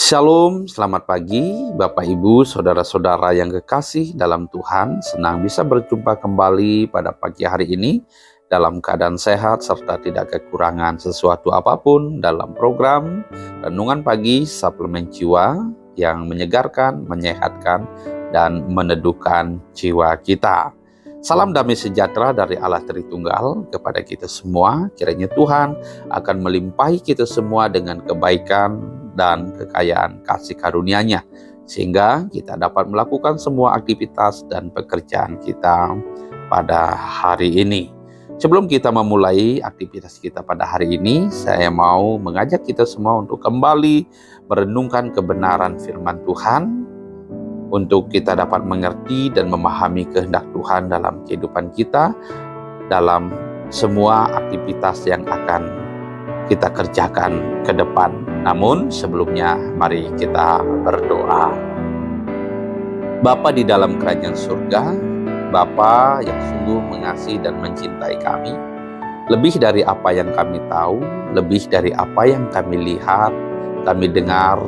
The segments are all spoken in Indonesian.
Shalom, selamat pagi Bapak Ibu, Saudara-saudara yang kekasih dalam Tuhan. Senang bisa berjumpa kembali pada pagi hari ini dalam keadaan sehat serta tidak kekurangan sesuatu apapun dalam program Renungan Pagi Suplemen Jiwa yang menyegarkan, menyehatkan, dan meneduhkan jiwa kita. Salam damai sejahtera dari Allah Tritunggal kepada kita semua. Kiranya Tuhan akan melimpahi kita semua dengan kebaikan dan kekayaan kasih karunia-Nya, sehingga kita dapat melakukan semua aktivitas dan pekerjaan kita pada hari ini. Sebelum kita memulai aktivitas kita pada hari ini, saya mau mengajak kita semua untuk kembali merenungkan kebenaran firman Tuhan, untuk kita dapat mengerti dan memahami kehendak Tuhan dalam kehidupan kita, dalam semua aktivitas yang akan kita kerjakan ke depan. Namun sebelumnya mari kita berdoa. Bapa di dalam kerajaan surga, Bapa yang sungguh mengasihi dan mencintai kami, lebih dari apa yang kami tahu, lebih dari apa yang kami lihat, kami dengar,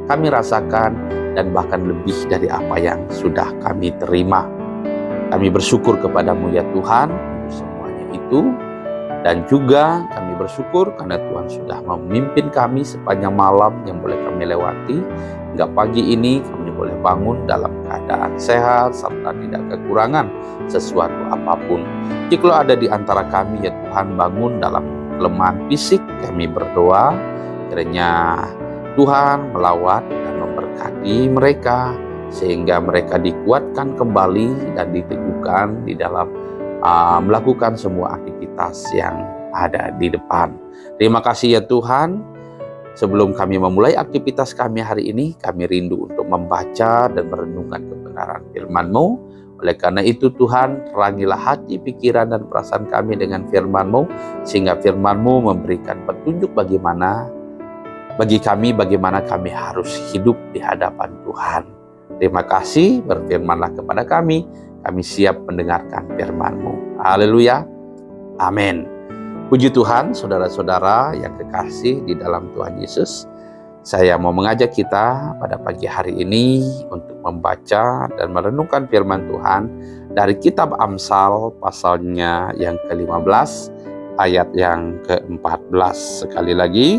kami rasakan, dan bahkan lebih dari apa yang sudah kami terima. Kami bersyukur kepadamu ya Tuhan untuk semuanya itu. Dan juga kami bersyukur karena Tuhan sudah memimpin kami sepanjang malam yang boleh kami lewati. Hingga pagi ini kami boleh bangun dalam keadaan sehat serta tidak kekurangan sesuatu apapun. Jikalau ada di antara kami ya Tuhan bangun dalam kelemahan fisik, kami berdoa kiranya Tuhan melawat dan memberkati mereka, sehingga mereka dikuatkan kembali dan diteguhkan di dalam melakukan semua aktivitas yang ada di depan. Terima kasih ya Tuhan. Sebelum kami memulai aktivitas kami hari ini, kami rindu untuk membaca dan merenungkan kebenaran firman-Mu. Oleh karena itu Tuhan, terangilah hati, pikiran, dan perasaan kami dengan firman-Mu, sehingga firman-Mu memberikan petunjuk bagi bagaimana kami harus hidup di hadapan Tuhan. Terima kasih, berfirmanlah kepada kami siap mendengarkan firman-Mu. Haleluya, amin. Puji Tuhan, saudara-saudara yang kekasih di dalam Tuhan Yesus. Saya mau mengajak kita pada pagi hari ini untuk membaca dan merenungkan firman Tuhan dari kitab Amsal pasalnya yang ke-15 ayat yang ke-14. Sekali lagi,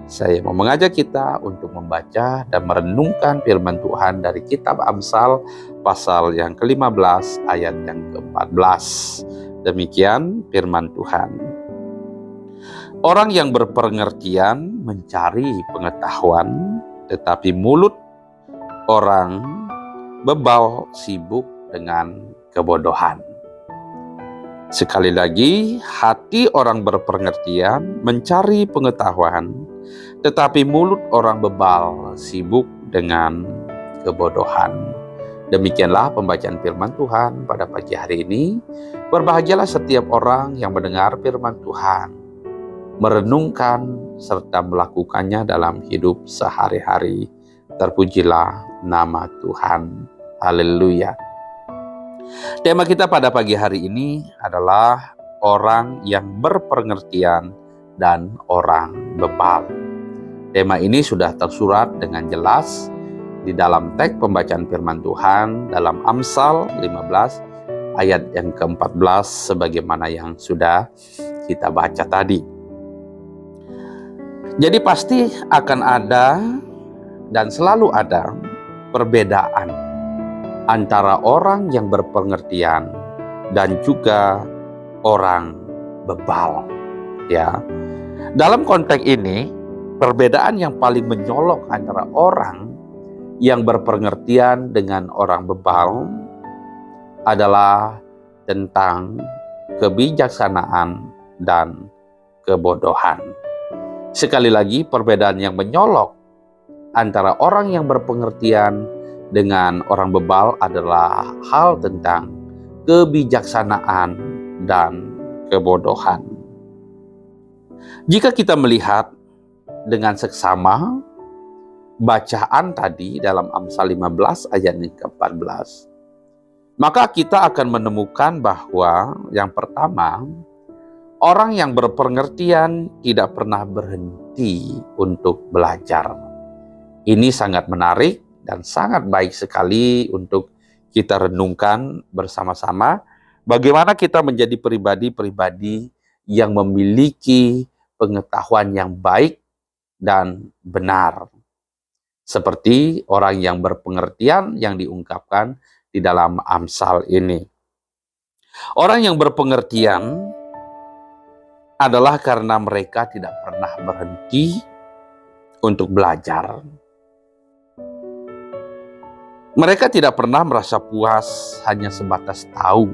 saya mau mengajak kita untuk membaca dan merenungkan firman Tuhan dari kitab Amsal pasal yang ke-15 ayat yang ke-14. Demikian firman Tuhan. Orang yang berpengertian mencari pengetahuan, tetapi mulut orang bebal sibuk dengan kebodohan. Sekali lagi, hati orang berpengertian mencari pengetahuan, tetapi mulut orang bebal sibuk dengan kebodohan. Demikianlah pembacaan firman Tuhan pada pagi hari ini. Berbahagialah setiap orang yang mendengar firman Tuhan, merenungkan serta melakukannya dalam hidup sehari-hari. Terpujilah nama Tuhan. Haleluya. Tema kita pada pagi hari ini adalah orang yang berpengertian dan orang bebal. Tema ini sudah tersurat dengan jelas di dalam teks pembacaan firman Tuhan dalam Amsal 15 ayat yang ke-14 sebagaimana yang sudah kita baca tadi. Jadi pasti akan ada dan selalu ada perbedaan antara orang yang berpengertian dan juga orang bebal. Ya. Dalam konteks ini, perbedaan yang paling menyolok antara orang yang berpengertian dengan orang bebal adalah tentang kebijaksanaan dan kebodohan. Sekali lagi, perbedaan yang menyolok antara orang yang berpengertian dengan orang bebal adalah hal tentang kebijaksanaan dan kebodohan. Jika kita melihat dengan seksama bacaan tadi dalam Amsal 15 ayat yang ke-14, maka kita akan menemukan bahwa yang pertama, orang yang berpengertian tidak pernah berhenti untuk belajar. Ini sangat menarik dan sangat baik sekali untuk kita renungkan bersama-sama bagaimana kita menjadi pribadi-pribadi yang memiliki pengetahuan yang baik dan benar. Seperti orang yang berpengertian yang diungkapkan di dalam Amsal ini. Orang yang berpengertian adalah karena mereka tidak pernah berhenti untuk belajar. Mereka tidak pernah merasa puas hanya sebatas tahu.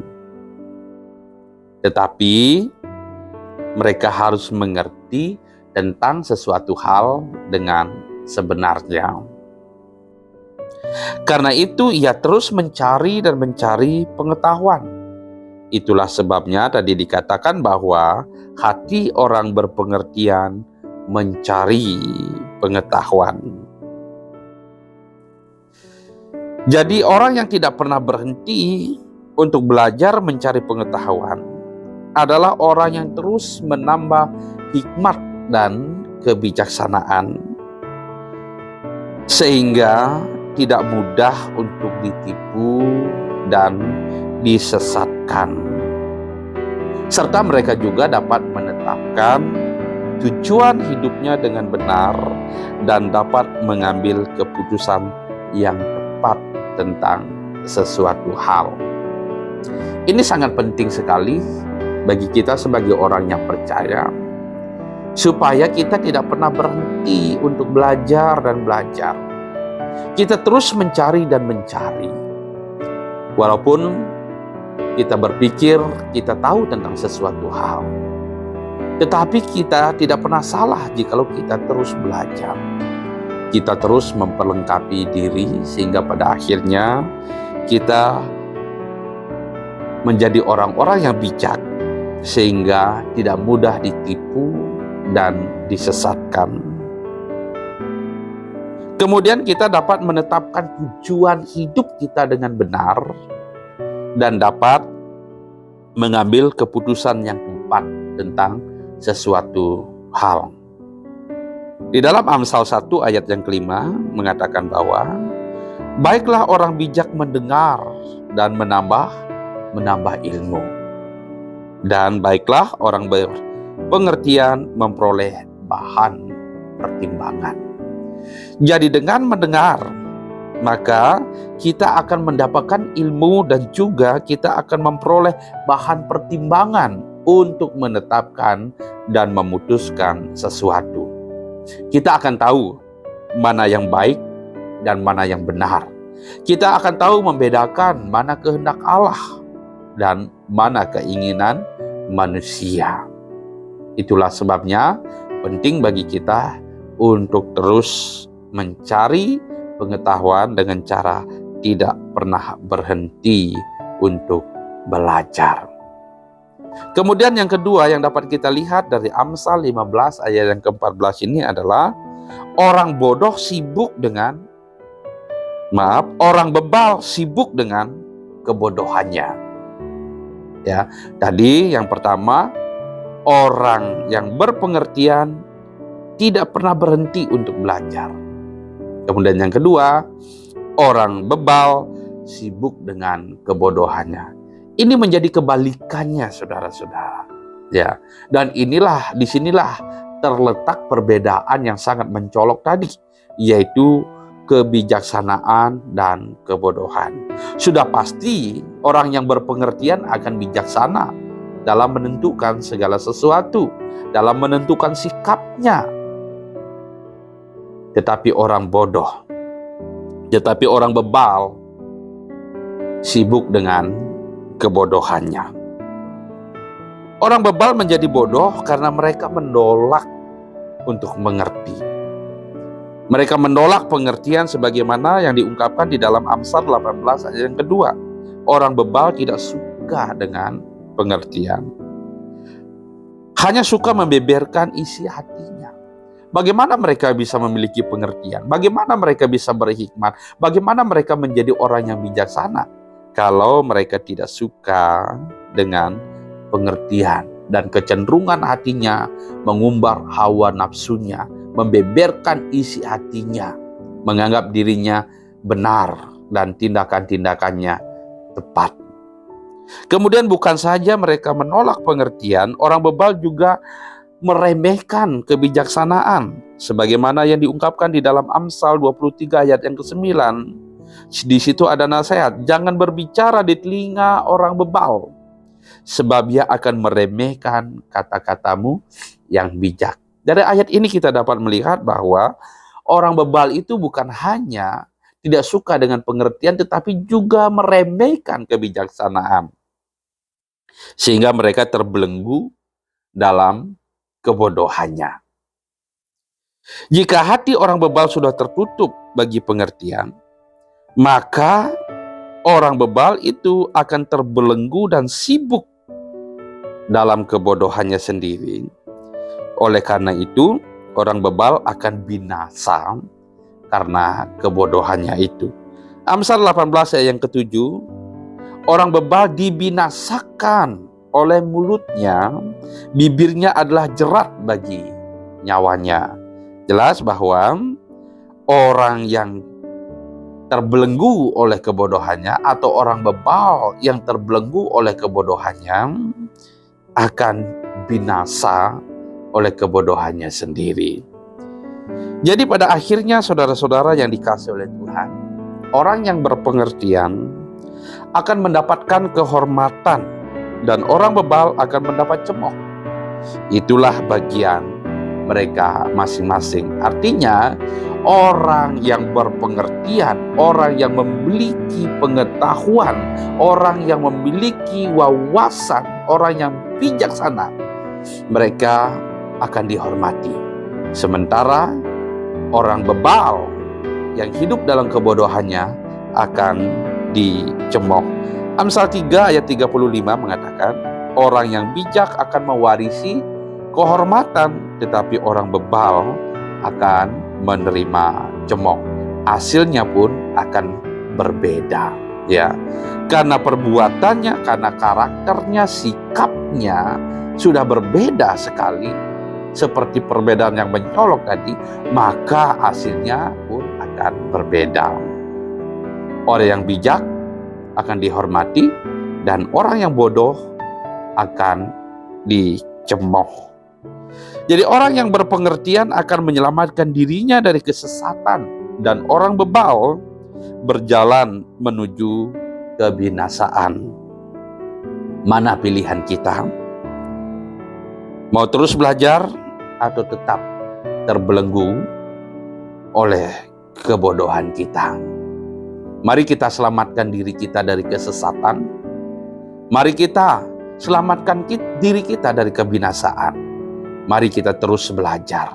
Tetapi mereka harus mengerti tentang sesuatu hal dengan sebenarnya. Karena itu ia terus mencari dan mencari pengetahuan. Itulah sebabnya tadi dikatakan bahwa hati orang berpengertian mencari pengetahuan. Jadi orang yang tidak pernah berhenti untuk belajar mencari pengetahuan adalah orang yang terus menambah hikmat dan kebijaksanaan, sehingga tidak mudah untuk ditipu dan disesatkan. Serta mereka juga dapat menetapkan tujuan hidupnya dengan benar dan dapat mengambil keputusan yang tepat tentang sesuatu hal. Ini sangat penting sekali bagi kita sebagai orang yang percaya, supaya kita tidak pernah berhenti untuk belajar dan belajar. Kita terus mencari dan mencari. Walaupun kita berpikir kita tahu tentang sesuatu hal, tetapi kita tidak pernah salah jikalau kita terus belajar. Kita terus memperlengkapi diri sehingga pada akhirnya kita menjadi orang-orang yang bijak, sehingga tidak mudah ditipu dan disesatkan. Kemudian kita dapat menetapkan tujuan hidup kita dengan benar dan dapat mengambil keputusan yang tepat tentang sesuatu hal. Di dalam Amsal 1 ayat yang kelima mengatakan bahwa baiklah orang bijak mendengar dan menambah ilmu, dan baiklah orang berpengertian memperoleh bahan pertimbangan. Jadi dengan mendengar, maka kita akan mendapatkan ilmu dan juga kita akan memperoleh bahan pertimbangan untuk menetapkan dan memutuskan sesuatu. Kita akan tahu mana yang baik dan mana yang benar. Kita akan tahu membedakan mana kehendak Allah dan mana keinginan manusia. Itulah sebabnya penting bagi kita untuk terus mencari pengetahuan dengan cara tidak pernah berhenti untuk belajar. Kemudian yang kedua yang dapat kita lihat dari Amsal 15 ayat yang ke-14 ini adalah orang bebal sibuk dengan kebodohannya. Ya, tadi yang pertama, orang yang berpengertian tidak pernah berhenti untuk belajar. Kemudian yang kedua, orang bebal sibuk dengan kebodohannya. Ini menjadi kebalikannya, saudara-saudara. Ya, dan disinilah terletak perbedaan yang sangat mencolok tadi, yaitu kebijaksanaan dan kebodohan. Sudah pasti orang yang berpengertian akan bijaksana dalam menentukan segala sesuatu, dalam menentukan sikapnya. Tetapi orang bebal sibuk dengan kebodohannya. Orang bebal menjadi bodoh karena mereka menolak untuk mengerti. Mereka menolak pengertian sebagaimana yang diungkapkan di dalam Amsal 18 ayat yang kedua. Orang bebal tidak suka dengan pengertian. Hanya suka membeberkan isi hatinya. Bagaimana mereka bisa memiliki pengertian? Bagaimana mereka bisa berhikmat? Bagaimana mereka menjadi orang yang bijaksana kalau mereka tidak suka dengan pengertian dan kecenderungan hatinya mengumbar hawa nafsunya, membeberkan isi hatinya? menganggap dirinya benar dan tindakan-tindakannya tepat. Kemudian bukan saja mereka menolak pengertian, orang bebal juga meremehkan kebijaksanaan. Sebagaimana yang diungkapkan di dalam Amsal 23 ayat yang ke-9. Di situ ada nasihat, jangan berbicara di telinga orang bebal, sebab dia akan meremehkan kata-katamu yang bijak. Dari ayat ini kita dapat melihat bahwa orang bebal itu bukan hanya tidak suka dengan pengertian, tetapi juga meremehkan kebijaksanaan. Sehingga mereka terbelenggu dalam kebodohannya. Jika hati orang bebal sudah tertutup bagi pengertian, maka orang bebal itu akan terbelenggu dan sibuk dalam kebodohannya sendiri. Oleh karena itu, orang bebal akan binasa karena kebodohannya itu. Amsal 18 ayat yang ke-7, orang bebal dibinasakan oleh mulutnya, bibirnya adalah jerat bagi nyawanya. Jelas bahwa orang yang terbelenggu oleh kebodohannya atau orang bebal yang terbelenggu oleh kebodohannya akan binasa oleh kebodohannya sendiri. Jadi pada akhirnya saudara-saudara yang dikasihi oleh Tuhan, orang yang berpengertian akan mendapatkan kehormatan dan orang bebal akan mendapat cemooh. Itulah bagian mereka masing-masing. Artinya orang yang berpengertian, orang yang memiliki pengetahuan, orang yang memiliki wawasan, orang yang bijaksana, mereka akan dihormati. Sementara orang bebal yang hidup dalam kebodohannya akan dicemooh. Amsal 3 ayat 35 mengatakan, orang yang bijak akan mewarisi kehormatan, tetapi orang bebal akan menerima cemooh. Hasilnya pun akan berbeda, ya. Karena perbuatannya, karena karakternya, sikapnya sudah berbeda sekali, seperti perbedaan yang mencolok tadi, maka hasilnya pun akan berbeda. Orang yang bijak akan dihormati dan orang yang bodoh akan dicemooh. Jadi orang yang berpengertian akan menyelamatkan dirinya dari kesesatan dan orang bebal berjalan menuju kebinasaan. Mana pilihan kita? Mau terus belajar atau tetap terbelenggu oleh kebodohan kita? Mari kita selamatkan diri kita dari kesesatan. Mari kita selamatkan diri kita dari kebinasaan. Mari kita terus belajar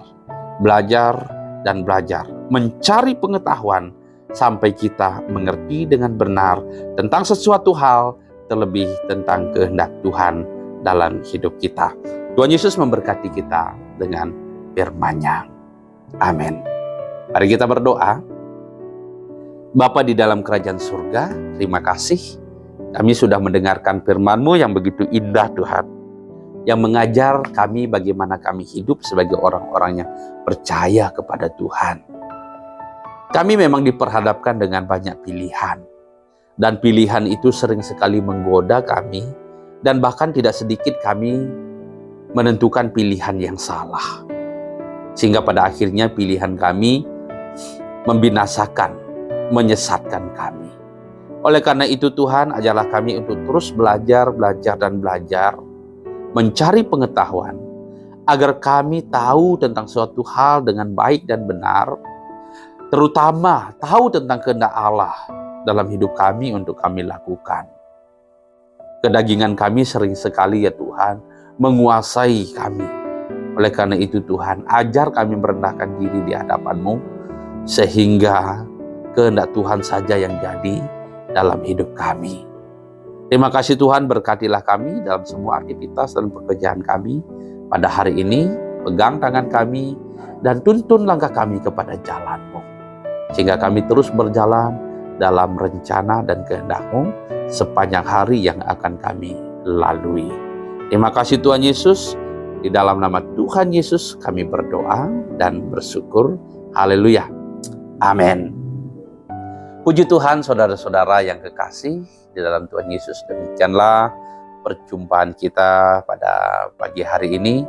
dan belajar, mencari pengetahuan sampai kita mengerti dengan benar tentang sesuatu hal, terlebih tentang kehendak Tuhan dalam hidup kita. Tuhan Yesus memberkati kita dengan firman-Nya. Amin. Mari kita berdoa. Bapa di dalam kerajaan surga, terima kasih kami sudah mendengarkan firman-Mu yang begitu indah Tuhan, yang mengajar kami bagaimana kami hidup sebagai orang-orang yang percaya kepada Tuhan. Kami memang diperhadapkan dengan banyak pilihan, dan pilihan itu sering sekali menggoda kami, dan bahkan tidak sedikit kami menentukan pilihan yang salah. Sehingga pada akhirnya pilihan kami membinasakan, menyesatkan kami. Oleh karena itu Tuhan, ajarlah kami untuk terus belajar, mencari pengetahuan, agar kami tahu tentang suatu hal dengan baik dan benar, terutama tahu tentang kehendak Allah dalam hidup kami untuk kami lakukan. Kedagingan kami sering sekali ya Tuhan, menguasai kami. Oleh karena itu Tuhan, ajar kami merendahkan diri di hadapan-Mu, sehingga kehendak Tuhan saja yang jadi dalam hidup kami. Terima kasih Tuhan, berkatilah kami dalam semua aktivitas dan pekerjaan kami pada hari ini. Pegang tangan kami dan tuntun langkah kami kepada jalan-Mu, sehingga kami terus berjalan dalam rencana dan kehendak-Mu sepanjang hari yang akan kami lalui. Terima kasih Tuhan Yesus. Di dalam nama Tuhan Yesus kami berdoa dan bersyukur. Haleluya. Amin. Puji Tuhan, saudara-saudara yang kekasih di dalam Tuhan Yesus. Demikianlah perjumpaan kita pada pagi hari ini.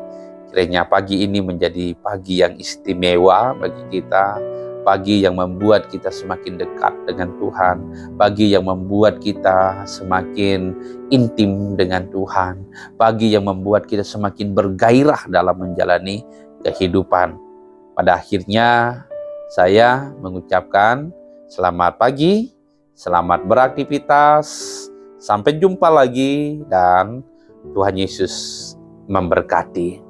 Kiranya pagi ini menjadi pagi yang istimewa bagi kita. Pagi yang membuat kita semakin dekat dengan Tuhan. Pagi yang membuat kita semakin intim dengan Tuhan. Pagi yang membuat kita semakin bergairah dalam menjalani kehidupan. Pada akhirnya saya mengucapkan selamat pagi, selamat beraktivitas, sampai jumpa lagi, dan Tuhan Yesus memberkati.